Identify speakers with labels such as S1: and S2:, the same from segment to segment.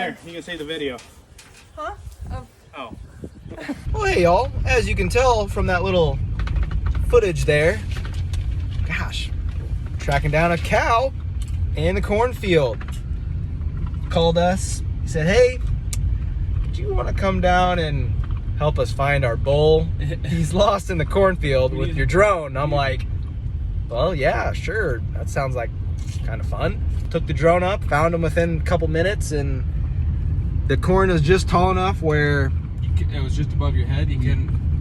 S1: Here, you can see the video.
S2: Huh?
S1: Oh.
S3: Well, hey y'all, as you can tell from that little footage there, gosh, tracking down a cow in the cornfield. Called us, he said, hey, do you want to come down and help us find our bull? He's lost in the cornfield with your drone. I'm like, well, yeah, sure, that sounds like kind of fun. Took the drone up, found him within a couple minutes, and the corn is just tall enough where
S1: it was just above your head. You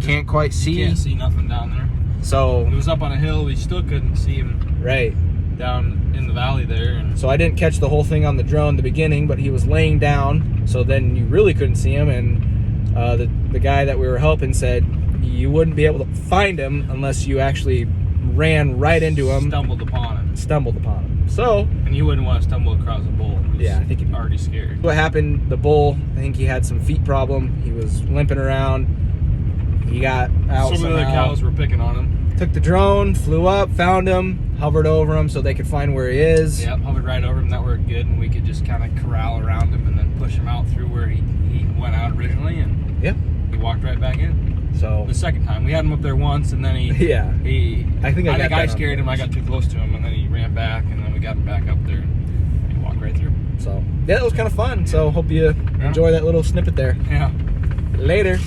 S3: can't quite see.
S1: You can't see nothing down there.
S3: So
S1: it was up on a hill. We still couldn't see him.
S3: Right.
S1: Down in the valley there. And
S3: so I didn't catch the whole thing on the drone in the beginning, but he was laying down. So then you really couldn't see him. And the guy that we were helping said you wouldn't be able to find him unless you actually ran right into him.
S1: Stumbled upon him.
S3: So.
S1: And you wouldn't want to stumble across a bull.
S3: Yeah, I think he'd
S1: already scared.
S3: What happened, the bull, I think he had some feet problem. He was limping around. He got out
S1: Some of the cows were picking on him.
S3: Took the drone, flew up, found him, hovered over him so they could find where he is.
S1: Yep, hovered right over him. That worked good, and we could just kind of corral around him and then push him out through where he went out originally, and he walked right back in.
S3: So
S1: the second time, we had him up there once, and then
S3: I think
S1: I scared him. I got too close to him, and then he ran back, and then we got him back up there, and he walked right through.
S3: So yeah, it was kind of fun. So hope you enjoy that little snippet there.
S1: Yeah.
S3: Later.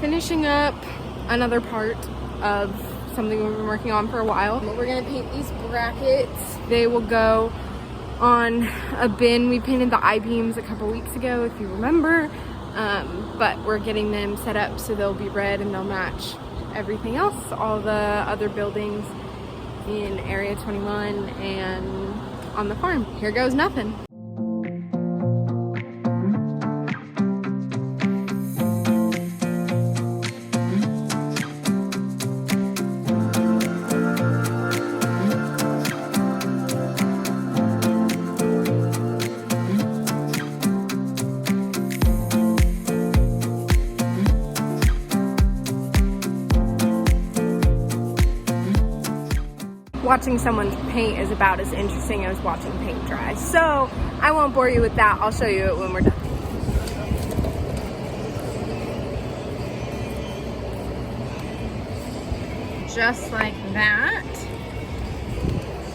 S2: Finishing up another part of something we've been working on for a while. We're gonna paint these brackets. They will go on a bin. We painted the I-beams a couple weeks ago, if you remember, but we're getting them set up so they'll be red and they'll match everything else, all the other buildings in Area 21 and on the farm. Here goes nothing. Watching someone paint is about as interesting as watching paint dry. So I won't bore you with that. I'll show you it when we're done. Just like that.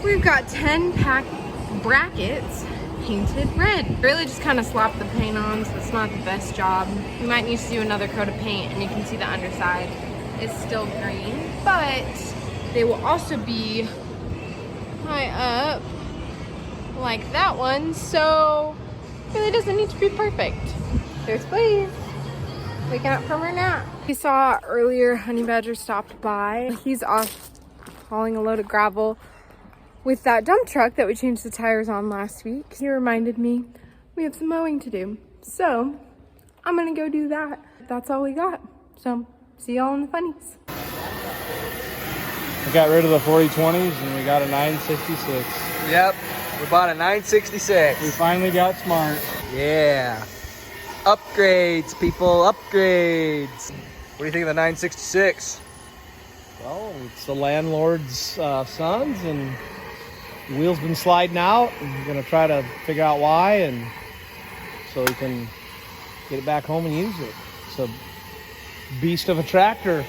S2: We've got 10 brackets painted red. Really just kind of slap the paint on, so it's not the best job. We might need to do another coat of paint, and you can see the underside is still green, but they will also be high up like that one, so it really doesn't need to be perfect. There's Blaze waking up from her nap. We saw earlier Honey Badger stopped by. He's off hauling a load of gravel with that dump truck that we changed the tires on last week. He reminded me we have some mowing to do, so I'm gonna go do that. That's all we got, so see y'all in the funnies.
S1: We got rid of the 4020s and we got a 966.
S3: Yep, we bought a 966.
S1: We finally got smart.
S3: Yeah. Upgrades, people, upgrades. What do you think of the 966?
S1: Well, it's the landlord's sons, and the wheel's been sliding out. And we're gonna try to figure out why, and so we can get it back home and use it. It's a beast of a tractor.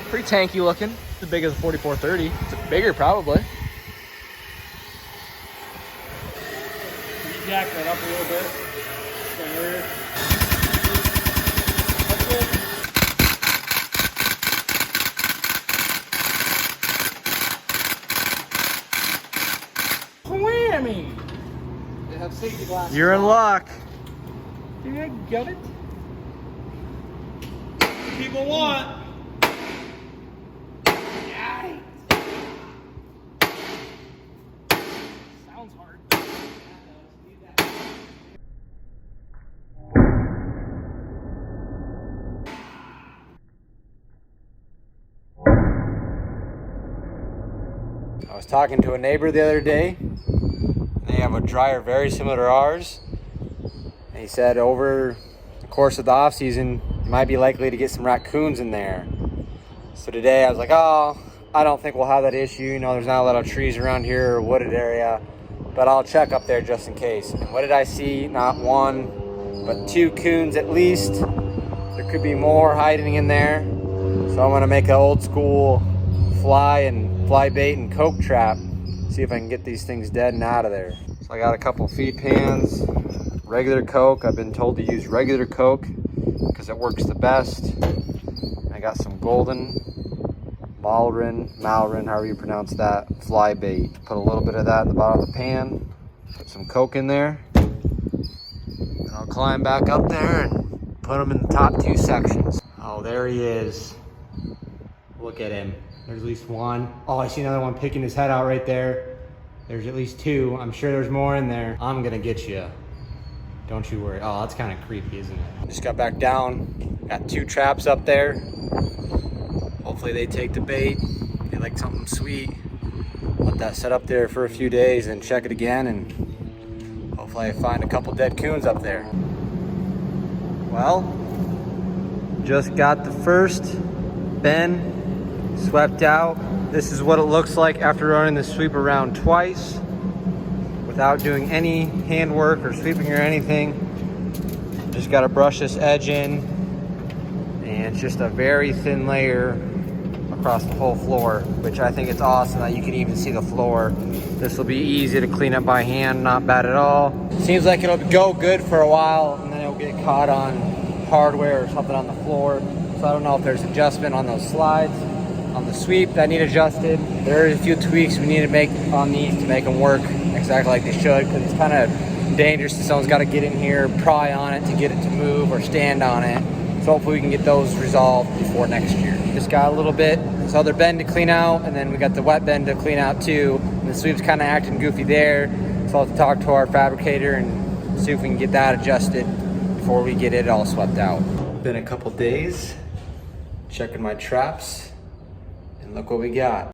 S3: Pretty tanky looking. It's as big as a 4430. It's bigger probably.
S1: Can you jack that up a little bit? There. That's it. Whammy! They have safety glasses.
S3: You're in luck.
S1: Did I get it? People want. Sounds hard.
S3: I was talking to a neighbor the other day. They have a dryer very similar to ours. And he said over the course of the off season, you might be likely to get some raccoons in there. So today I was like, oh, I don't think we'll have that issue. You know, there's not a lot of trees around here or wooded area, but I'll check up there just in case. And what did I see? Not one, but 2 coons at least. There could be more hiding in there. So I'm gonna make an old school fly bait and coke trap. See if I can get these things dead and out of there. So I got a couple feed pans, regular coke. I've been told to use regular coke because it works the best. I got some golden Mowing, however you pronounce that, fly bait. Put a little bit of that in the bottom of the pan. Put some coke in there. And I'll climb back up there and put them in the top 2 sections. Oh, there he is. Look at him. There's at least one. Oh, I see another one picking his head out right there. There's at least 2. I'm sure there's more in there. I'm gonna get you. Don't you worry. Oh, that's kind of creepy, isn't it? Just got back down. Got 2 traps up there. Hopefully they take the bait. They like something sweet. Let that set up there for a few days and check it again, and hopefully I find a couple dead coons up there. Well, just got the first bin swept out. This is what it looks like after running the sweep around twice without doing any handwork or sweeping or anything. Just got to brush this edge in, and it's just a very thin layer across the whole floor, which I think it's awesome that you can even see the floor. This will be easy to clean up by hand, not bad at all. Seems like it'll go good for a while, and then it'll get caught on hardware or something on the floor. So I don't know if there's adjustment on those slides on the sweep that need adjusted. There are a few tweaks we need to make on these to make them work exactly like they should, because it's kind of dangerous if someone's got to get in here, pry on it to get it to move or stand on it. So hopefully we can get those resolved before next year. Just got a little bit, this other bend to clean out, and then we got the wet bend to clean out too. And the sweep's kind of acting goofy there, so I'll have to talk to our fabricator and see if we can get that adjusted before we get it all swept out. Been a couple days checking my traps, and look what we got.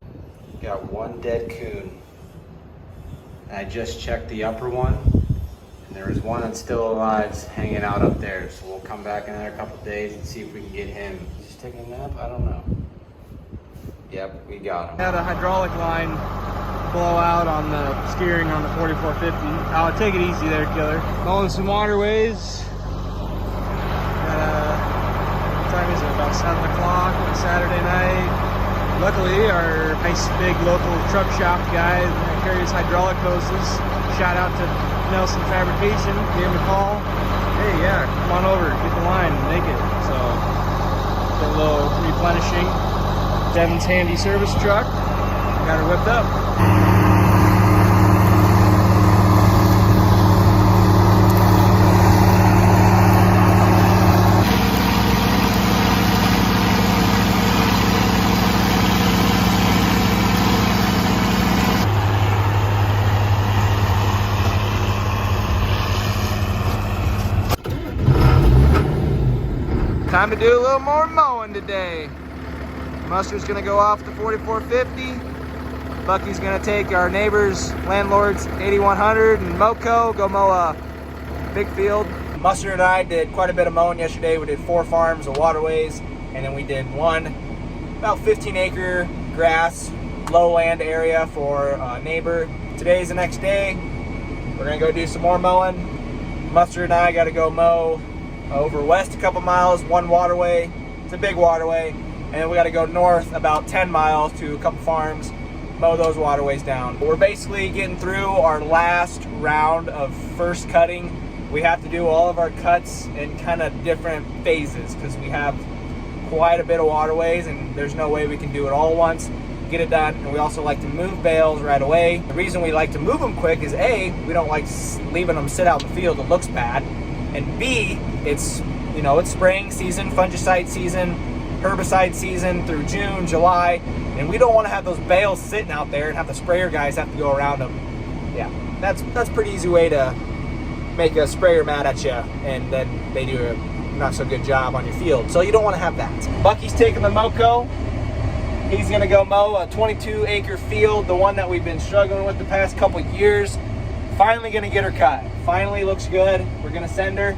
S3: Got 1 dead coon. I just checked the upper one, and there was one that's still alive hanging out up there. So we'll come back in another couple days and see if we can get him. Is he taking a nap? I don't know. Yep, we got him.
S1: Had a hydraulic line blow out on the steering on the 4450. I'll take it easy there, killer. Mowing some waterways. What time is it? About 7 o'clock on a Saturday night. Luckily, our nice big local truck shop guy that carries hydraulic hoses, shout out to Nelson Fabrication, gave him a call. Hey, yeah, come on over, get the line, make it. So, did a little replenishing. Devin's handy service truck, got her whipped up. Time to do a little more mowing today. Mustard's gonna go off the 4450. Bucky's gonna take our neighbor's landlord's 8100 and Moco, go mow a big field. Mustard and I did quite a bit of mowing yesterday. We did 4 farms of waterways, and then we did 1 about 15-acre grass lowland area for a neighbor. Today's the next day. We're gonna go do some more mowing. Mustard and I gotta go mow over west a couple miles, 1 waterway. It's a big waterway. And then we got to go north about 10 miles to a couple farms, mow those waterways down. We're basically getting through our last round of first cutting. We have to do all of our cuts in kind of different phases because we have quite a bit of waterways and there's no way we can do it all at once, get it done. And we also like to move bales right away. The reason we like to move them quick is A, we don't like leaving them sit out in the field, it looks bad. And B, it's, you know, it's spring season, fungicide season, herbicide season through June, July, and we don't want to have those bales sitting out there and have the sprayer guys have to go around them. Yeah, that's a pretty easy way to make a sprayer mad at you, and then they do a not so good job on your field. So you don't want to have that. Bucky's taking the Moco
S3: He's gonna go mow a 22-acre field, the one that we've been struggling with the past couple years. Finally gonna get her cut. Finally looks good. We're gonna send her.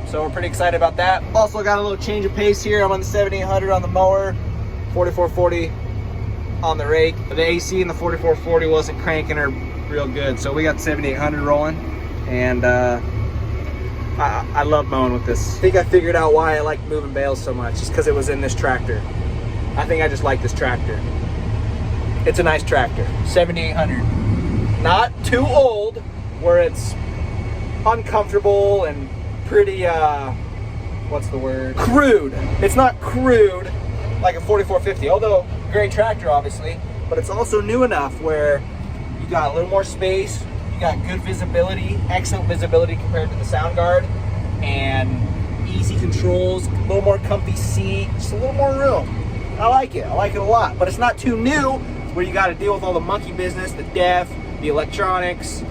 S3: So we're pretty excited about that. Also got a little change of pace here. I'm on the 7800 on the mower, 4440 on the rake. The AC in the 4440 wasn't cranking her real good. So we got 7800 rolling. And I love mowing with this. I think I figured out why I like moving bales so much. Just because it was in this tractor. I think I just like this tractor. It's a nice tractor. 7800. Not too old where it's uncomfortable and pretty, what's the word? Crude. It's not crude like a 4450, although great tractor obviously, but it's also new enough where you got a little more space, you got good visibility, excellent visibility compared to the sound guard, and easy controls, a little more comfy seat, just a little more room. I like it a lot, but it's not too new where you got to deal with all the monkey business, the def, the electronics.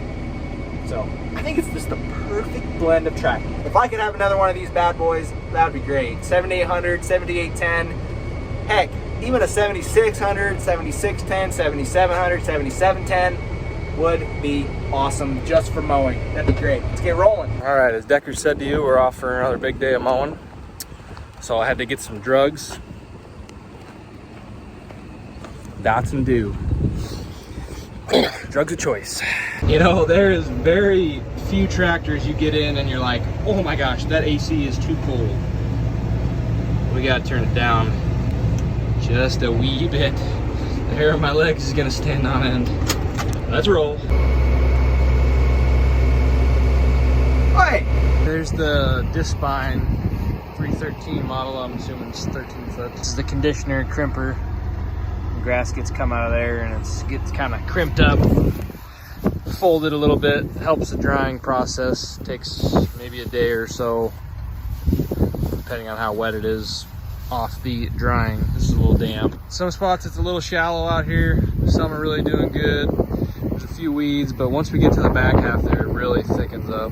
S3: So I think it's just the perfect blend of tractor. If I could have another one of these bad boys, that would be great. 7800, 7810, heck, even a 7600, 7610, 7700, 7710 would be awesome just for mowing. That'd be great. Let's get rolling.
S1: All right, as Decker said to you, we're off for another big day of mowing. So I had to get some drugs. Dots and do. Drugs of choice. You know, there is very few tractors you get in and you're like, oh my gosh, that AC is too cold. We gotta turn it down just a wee bit. The hair of my legs is gonna stand on end. Let's roll.
S3: Hey!
S1: There's the Dispine 313 model. I'm assuming it's 13 foot. This is the conditioner crimper. The grass gets come out of there and it gets kind of crimped up, folded a little bit. Helps the drying process. Takes maybe a day or so, depending on how wet it is. Off the drying. This is a little damp. Some spots it's a little shallow out here. Some are really doing good. There's a few weeds, but once we get to the back half there, it really thickens up.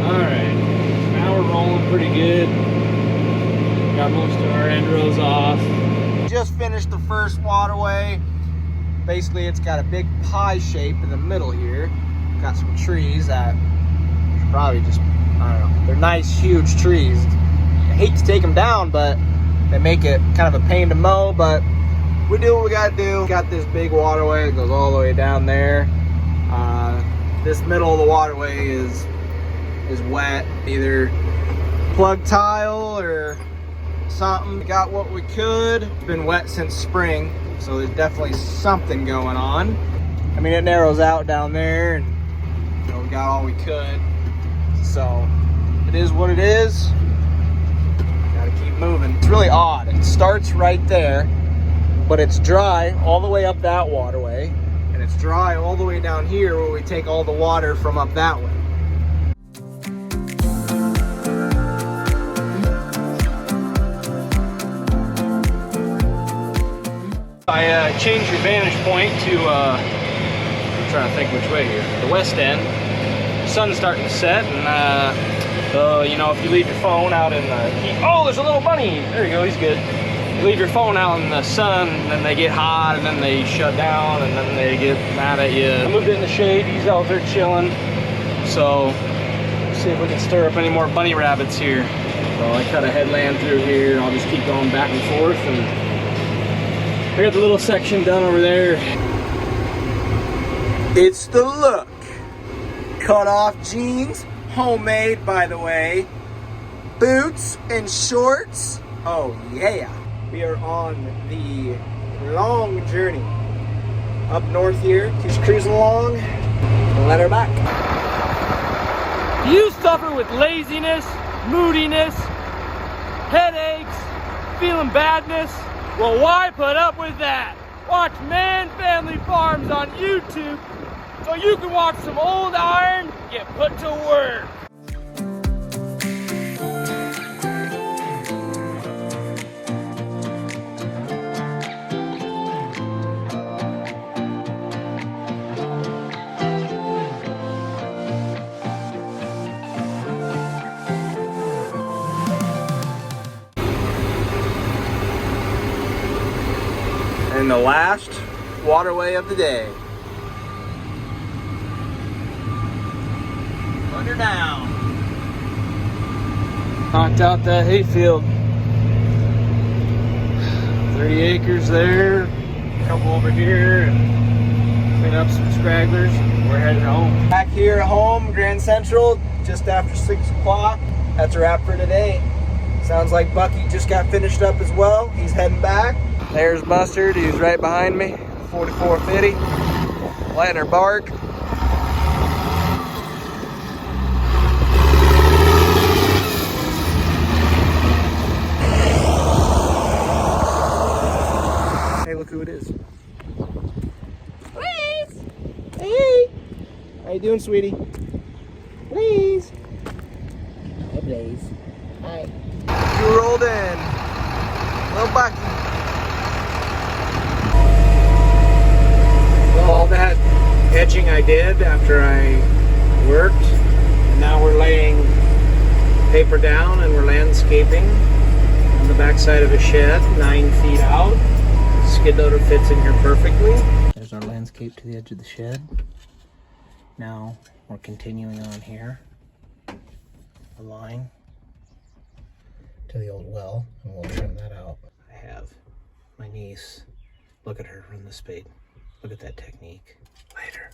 S1: Alright, now we're rolling pretty good. Got most of our end rows off.
S3: Just finished the first waterway. Basically, it's got a big pie shape in the middle here. Got some trees that probably just, I don't know, they're nice, huge trees. I hate to take them down, but they make it kind of a pain to mow, but we do what we gotta do. Got this big waterway that goes all the way down there. This middle of the waterway is wet, either plug tile or something. We got what we could. It's been wet since spring, so there's definitely something going on. I mean, it narrows out down there, and you know, we got all we could. So it is what it is. Gotta keep moving. It's really odd. It starts right there, but it's dry all the way up that waterway, and it's dry all the way down here where we take all the water from up that way.
S1: I changed your vantage point to, I'm trying to think which way here, the west end. The sun's starting to set, and you know, if you leave your phone out in the heat, oh, there's a little bunny, there you go, he's good. You leave your phone out in the sun, and then they get hot, and then they shut down, and then they get mad at you. I moved it in the shade, he's out there chilling, so let's see if we can stir up any more bunny rabbits here. So I cut a headland through here, I'll just keep going back and forth, and I got the little section done over there.
S3: It's the look. Cut off jeans, homemade by the way. Boots and shorts. Oh yeah. We are on the long journey up north here. Just cruising along. Let her back.
S1: Do you suffer with laziness, moodiness, headaches, feeling badness? Well, why put up with that? Watch Man Family Farms on YouTube so you can watch some old iron get put to work.
S3: in the last waterway of the day. Under down. Knocked out that hayfield. 30 acres there, a couple over here, and clean up some stragglers. We're heading home. Back here at home, Grand Central, just after 6 o'clock. That's a wrap for today. Sounds like Bucky just got finished up as well. He's heading back. There's Mustard, he's right behind me. 4450, letting her bark. Hey, look who it is.
S2: Please.
S3: Hey, how you doing, sweetie? Please.
S4: Hi, Blaze. Hi.
S3: You rolled in. Little Bucky. Well, all that edging I did after I worked, and now we're laying paper down and we're landscaping on the backside of a shed, 9 feet out. Skid loader fits in here perfectly. There's our landscape to the edge of the shed. Now we're continuing on here, a line to the old well, and we'll trim that out. I have my niece, look at her run the spade. Look at that technique. Later.